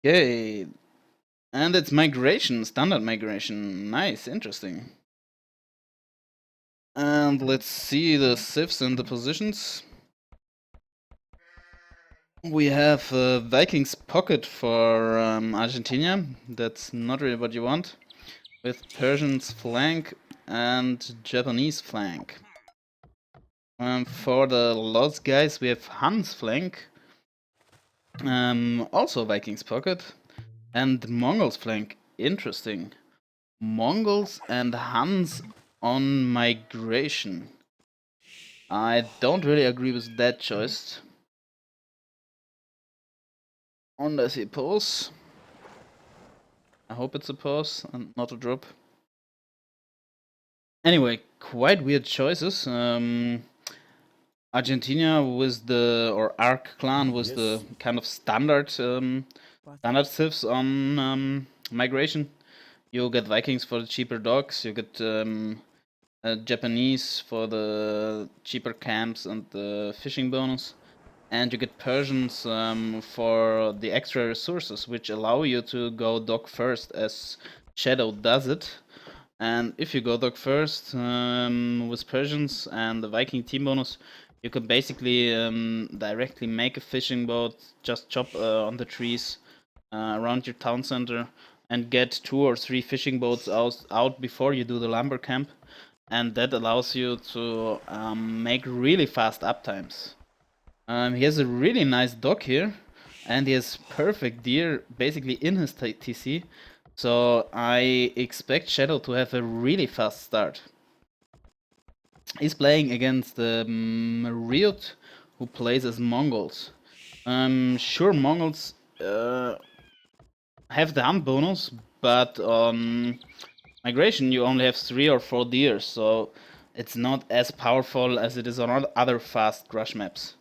Okay, and it's migration, standard migration. Nice, interesting. And let's see the civs and the positions. We have Vikings pocket for Argentina. That's not really what you want. With Persians flank and Japanese flank. For the LoS guys, we have Hans flank. Also Vikings pocket. And Mongols flank. Interesting. Mongols and Huns on migration. I don't really agree with that choice. Unless he pulls. I hope it's a pause and not a drop. Anyway, quite weird choices. Argentina with the, or Ark clan was the kind of standard civs on migration. You get Vikings for the cheaper dogs, you get Japanese for the cheaper camps and the fishing bonus, and you get Persians for the extra resources, which allow you to go dog first as Shadow does it. And if you go dog first with Persians and the Viking team bonus, you can basically directly make a fishing boat, just chop on the trees around your town center, and get 2 or 3 fishing boats out before you do the lumber camp. And that allows you to make really fast uptimes. He has a really nice dock here, and he has perfect deer basically in his TC. So I expect Shadow to have a really fast start. He's playing against RiuT, who plays as Mongols. Sure, Mongols have the hunt bonus, but on migration you only have 3 or 4 deer, so it's not as powerful as it is on other fast rush maps.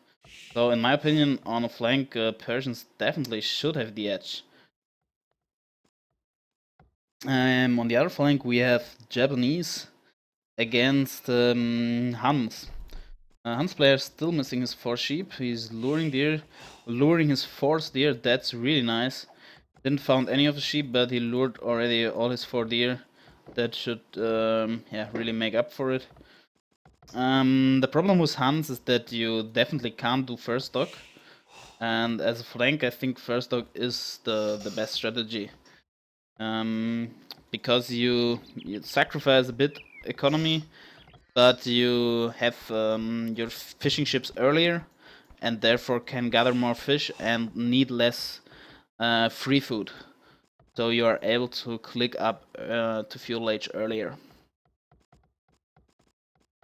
So in my opinion, on a flank, Persians definitely should have the edge. On the other flank we have Japanese against Hans. Hans player still missing his 4 sheep. He's luring deer, luring his 4th deer. That's really nice. Didn't found any of the sheep, but he lured already all his 4 deer. That should yeah, really make up for it. The problem with Hans is that you definitely can't do first dog. And as a flank, I think first dog is the best strategy. Because you sacrifice a bit economy, but you have your fishing ships earlier, and therefore can gather more fish and need less free food. So you are able to click up to fuel age earlier.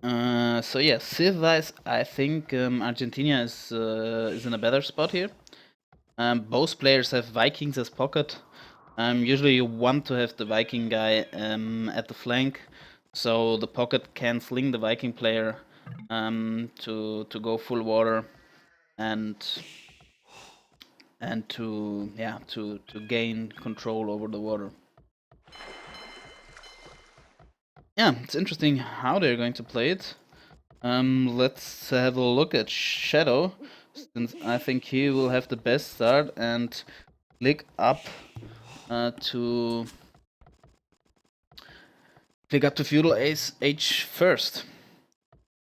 So yeah, civ-wise, I think Argentina is in a better spot here. Both players have Vikings as pocket. Usually you want to have the Viking guy at the flank, so the pocket can sling the Viking player to go full water and to gain control over the water. Yeah, it's interesting how they're going to play it. Let's have a look at Shadow, since I think he will have the best start and click up to feudal age first.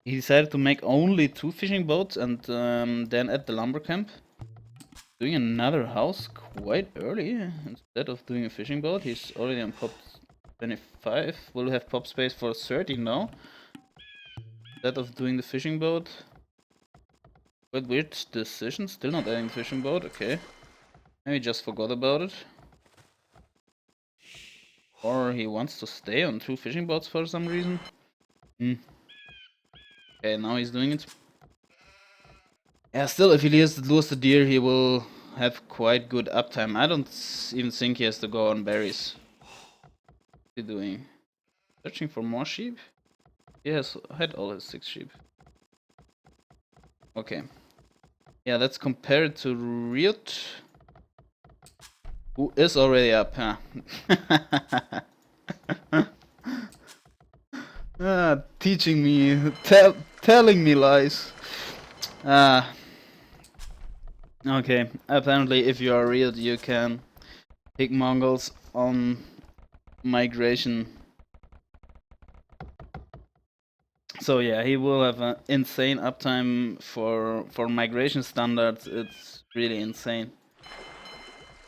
He decided to make only 2 fishing boats and then at the lumber camp. Doing another house quite early instead of doing a fishing boat. He's already on pop 25. Will have pop space for 30 now. Instead of doing the fishing boat. Quite weird decision. Still not adding the fishing boat. Okay. Maybe just forgot about it. Or he wants to stay on 2 fishing boats for some reason. Okay, now he's doing it. Yeah, still, if he lures the deer, he will have quite good uptime. I don't even think he has to go on berries. What's he doing? Searching for more sheep? He has had all his 6 sheep. Okay. Yeah, let's compare it to RiuT, who is already up, huh? Teaching me, telling me lies. Okay, apparently if you are RiuT, you can Pig Mongols on migration. So yeah, he will have an insane uptime for migration standards. It's really insane.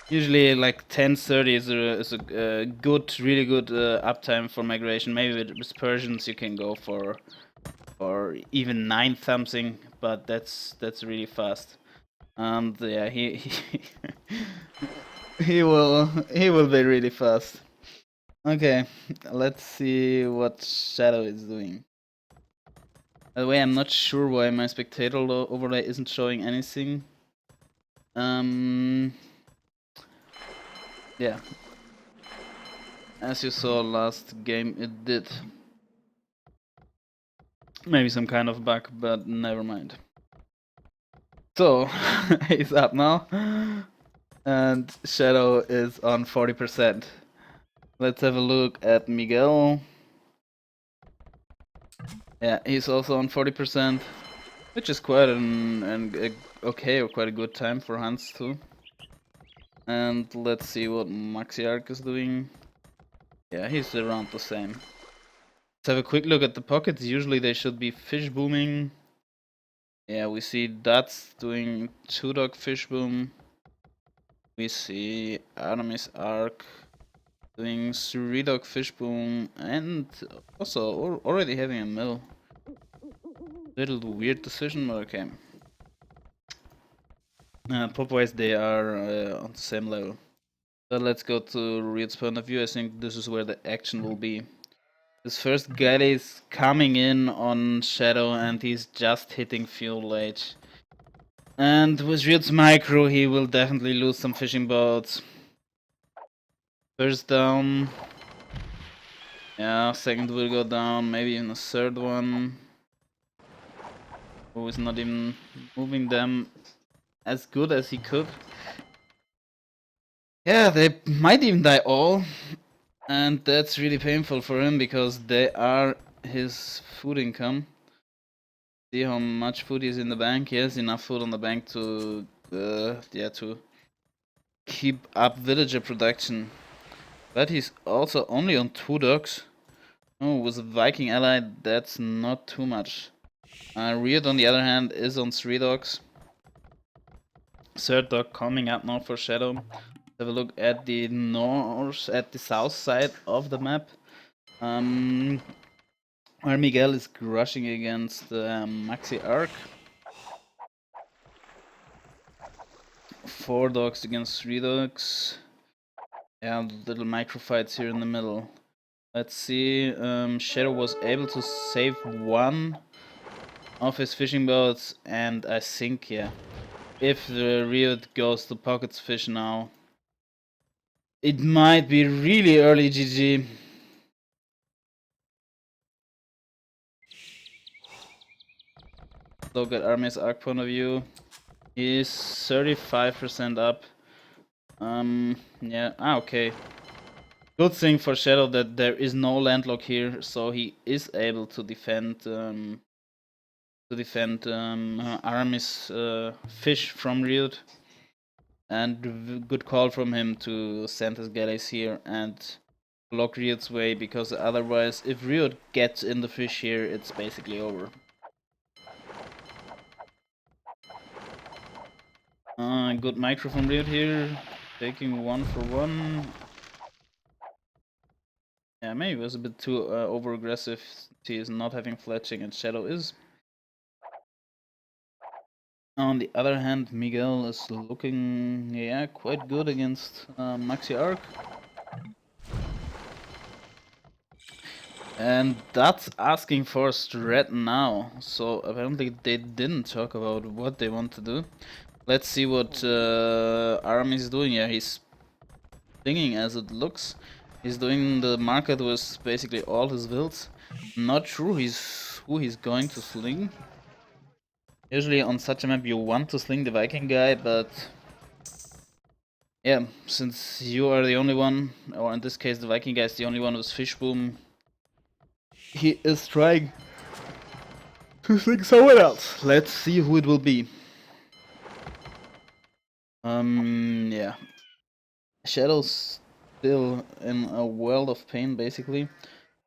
Usually like 1030 is a good, really good uptime for migration. Maybe with Persians you can go for even 9 something, but that's really fast. And yeah, he will be really fast. Okay, let's see what Shadow is doing. By the way, I'm not sure why my spectator overlay isn't showing anything. Yeah. As you saw last game, it did. Maybe some kind of bug, but never mind. So, he's up now. And Shadow is on 40%. Let's have a look at Miguel. Yeah, he's also on 40%, which is quite an okay or quite a good time for Hans too. And let's see what Maxiarch is doing. Yeah, he's around the same. Let's have a quick look at the pockets. Usually they should be fish booming. Yeah, we see Dats doing 2-dog fish boom. We see Artemis Arc doing 3-dog fish boom and also already having a mill. Little weird decision, but okay. Pop-wise they are on the same level. But let's go to RiuT's point of view. I think this is where the action will be. His first galley is coming in on Shadow and he's just hitting fuel age. And with RiuT's micro he will definitely lose some fishing boats. First down. Yeah, second will go down, maybe even a third one. Who is not even moving them as good as he could. Yeah, they might even die all. And that's really painful for him because they are his food income. See how much food is in the bank. He has enough food on the bank to to keep up villager production. But he's also only on 2 dogs. Oh, with a Viking ally, that's not too much. RiuT on the other hand is on 3 dogs. Third dog coming up now for Shadow. Have a look at the south side of the map. Where Miguel is crushing against Maxi Arc. 4 dogs against 3 dogs. Yeah, little micro fights here in the middle. Let's see. Shadow was able to save 1 of his fishing boats, and I think, yeah, if the RiuT goes to pockets fish now, it might be really early GG. Look at Army's Arc point of view. He's 35% up. Yeah, okay. Good thing for Shadow that there is no landlock here, so he is able to defend Aramis fish from RiuT. And good call from him to send his galleys here and block RiuT's way, because otherwise, if RiuT gets in the fish here, it's basically over. Good micro from RiuT here, taking 1 for 1. Yeah, maybe it was a bit too over-aggressive. He is not having fletching and Shadow is. On the other hand, Miguel is looking, yeah, quite good against Maxi Arc. And that's asking for a strat now. So apparently they didn't talk about what they want to do. Let's see what Aramis is doing. Yeah, he's slinging as it looks. He's doing the market with basically all his builds. Not sure who he's going to sling. Usually on such a map you want to sling the Viking guy, but yeah, since you are the only one, or in this case the Viking guy is the only one with fish boom, he is trying to sling someone else. Let's see who it will be. Yeah. Shadow's still in a world of pain, basically.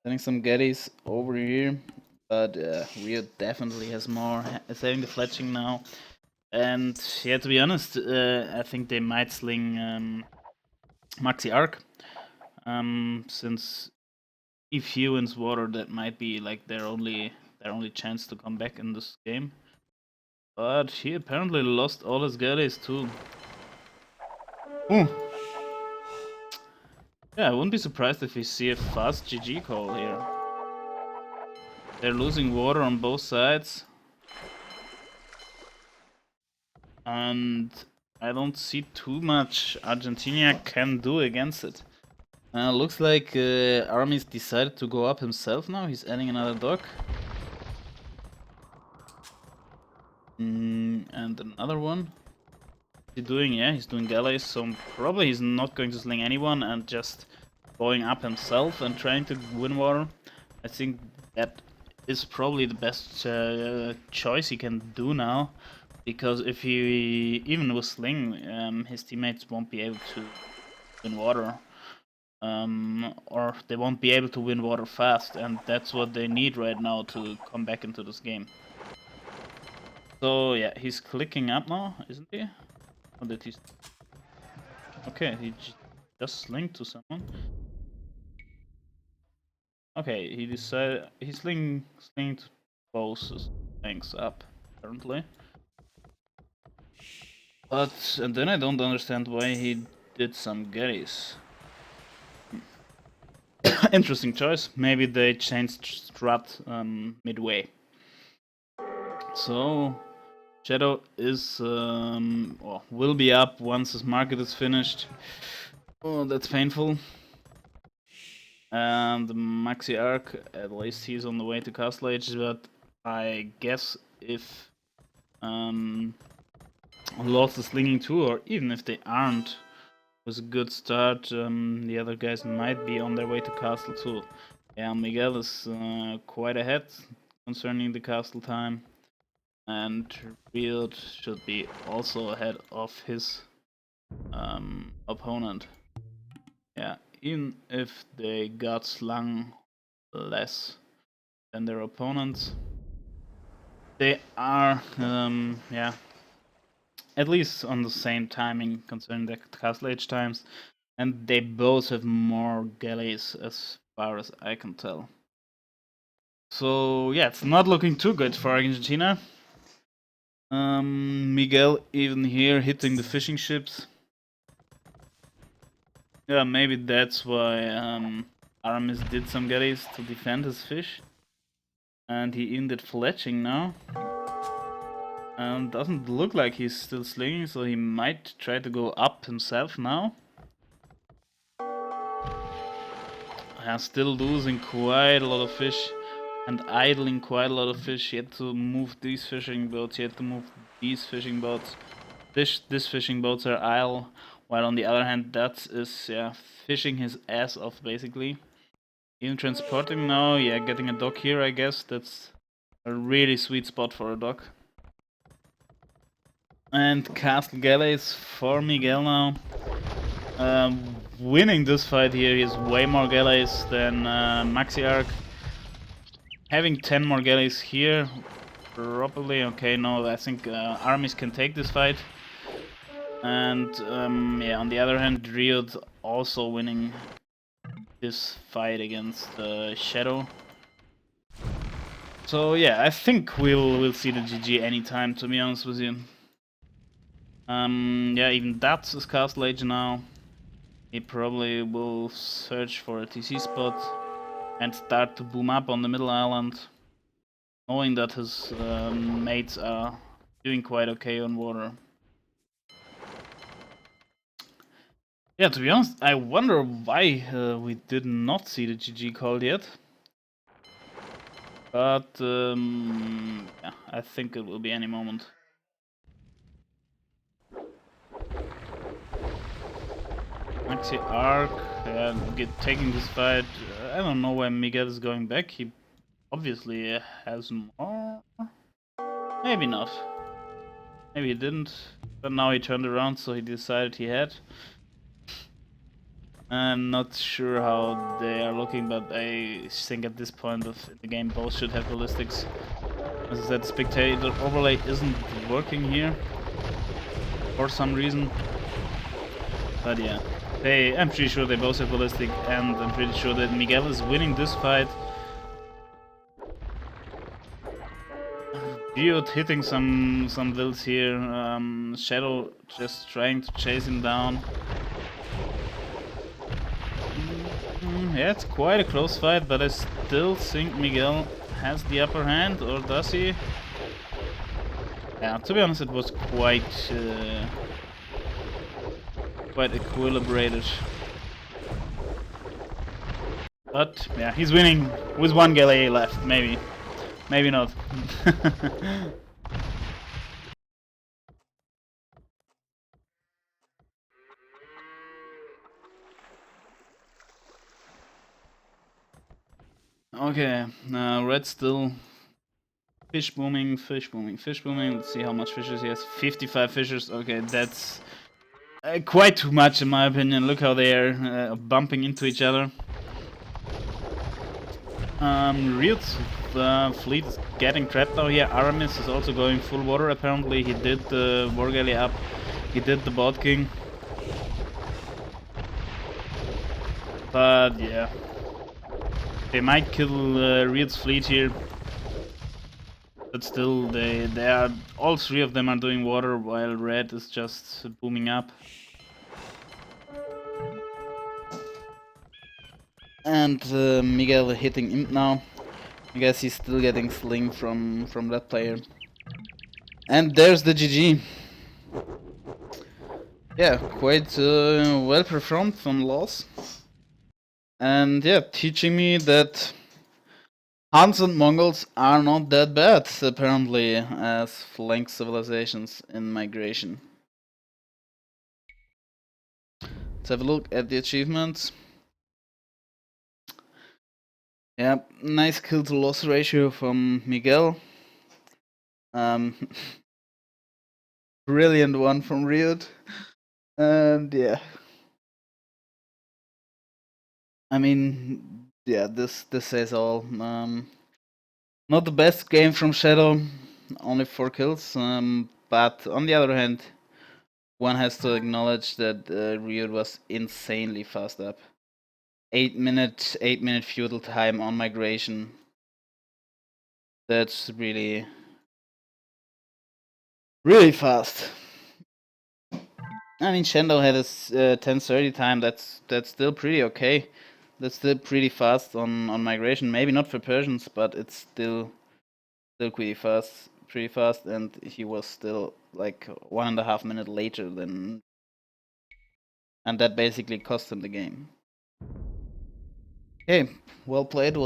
Sending some Gettys over here, but Rio definitely has more. Is having the fletching now, and yeah, to be honest, I think they might sling Maxi Arc, since if he wins water, that might be like their only chance to come back in this game. But he apparently lost all his Gettys too. Ooh. Yeah, I wouldn't be surprised if we see a fast GG call here. They're losing water on both sides. And I don't see too much Argentina can do against it. Looks like Army's decided to go up himself now. He's adding another dock. And another one. What's he doing? Yeah, he's doing galleys, so probably he's not going to sling anyone and just going up himself and trying to win water. I think that is probably the best choice he can do now, because if he even with sling, his teammates won't be able to win water, or they won't be able to win water fast, and that's what they need right now to come back into this game. So yeah, he's clicking up now, isn't he? Or did he? Okay, he just slinged to someone. Okay, he decided he's slinged both things up apparently. But and then I don't understand why he did some Gettys. Interesting choice. Maybe they changed strat midway. So Shadow is or will be up once his market is finished. Oh, that's painful. And Maxi Arc, at least he's on the way to Castle Age, but I guess if LoS is slinging too, or even if they aren't, with a good start, the other guys might be on their way to Castle too. Yeah, Miguel is quite ahead concerning the Castle time, and RiuT should be also ahead of his opponent. Yeah, even if they got slung less than their opponents, they are, yeah, at least on the same timing concerning the Castle Age times, and they both have more galleys as far as I can tell. So yeah, it's not looking too good for Argentina. Miguel even here hitting the fishing ships. Yeah, maybe that's why Aramis did some galleys to defend his fish. And he ended fletching now. Doesn't look like he's still slinging, so he might try to go up himself now. Still losing quite a lot of fish and idling quite a lot of fish. He had to move these fishing boats, he had to move these fishing boats. This fishing boats are idle, while on the other hand that is fishing his ass off basically. Even transporting now, yeah, getting a dock here I guess. That's a really sweet spot for a dock. And Castle Galleys for Miguel now. Winning this fight here, he has way more galleys than Maxi Arc. Having 10 more galleys here, probably okay. No, I think armies can take this fight. And yeah, on the other hand, RiuT also winning this fight against Shadow. So yeah, I think we'll see the GG anytime, to be honest with you. Yeah, even that's is Castle Age now. He probably will search for a TC spot and start to boom up on the middle island, knowing that his mates are doing quite okay on water. Yeah, to be honest, I wonder why we did not see the GG called yet. But yeah, I think it will be any moment. Maxi Arc, taking this fight. I don't know where Miguel is going back. He obviously has more. Maybe not. Maybe he didn't. But now he turned around, so he decided he had. I'm not sure how they are looking, but I think at this point of the game both should have ballistics. As I said, spectator overlay isn't working here for some reason. But yeah, I'm pretty sure they both have ballistic, and I'm pretty sure that Miguel is winning this fight. RiuT hitting some builds here. Shadow just trying to chase him down. Yeah, it's quite a close fight, but I still think Miguel has the upper hand, or does he? Yeah, to be honest, it was quite equilibrated. But yeah, he's winning with one Galilei left, maybe. Maybe not. Okay, red still fish booming, fish booming, fish booming. Let's see how much fishes he has. 55 fishes. Okay, that's quite too much in my opinion. Look how they are bumping into each other. RiuT fleet is getting trapped now here. Aramis is also going full water apparently. He did the war galley up. He did the bot king. But yeah. They might kill RiuT's fleet here. But still, they are, all three of them are doing water while red is just booming up. And Miguel hitting imp now. I guess he's still getting sling from that player. And there's the GG. Yeah, quite well performed from LoS. And yeah, teaching me that Huns and Mongols are not that bad, apparently, as flank civilizations in migration. Let's have a look at the achievements. Yeah, nice kill to loss ratio from Miguel. Brilliant one from RiuT. And yeah. I mean, yeah, this says all. Not the best game from Shadow, only 4 kills. But on the other hand, one has to acknowledge that RiuT was insanely fast up. 8-minute feudal time on migration. That's really fast. I mean, Shendo had a 10:30 time. That's still pretty okay. That's still pretty fast on migration. Maybe not for Persians, but it's still pretty fast. And he was still like 1.5 minutes later than, and that basically cost him the game. Okay, well played.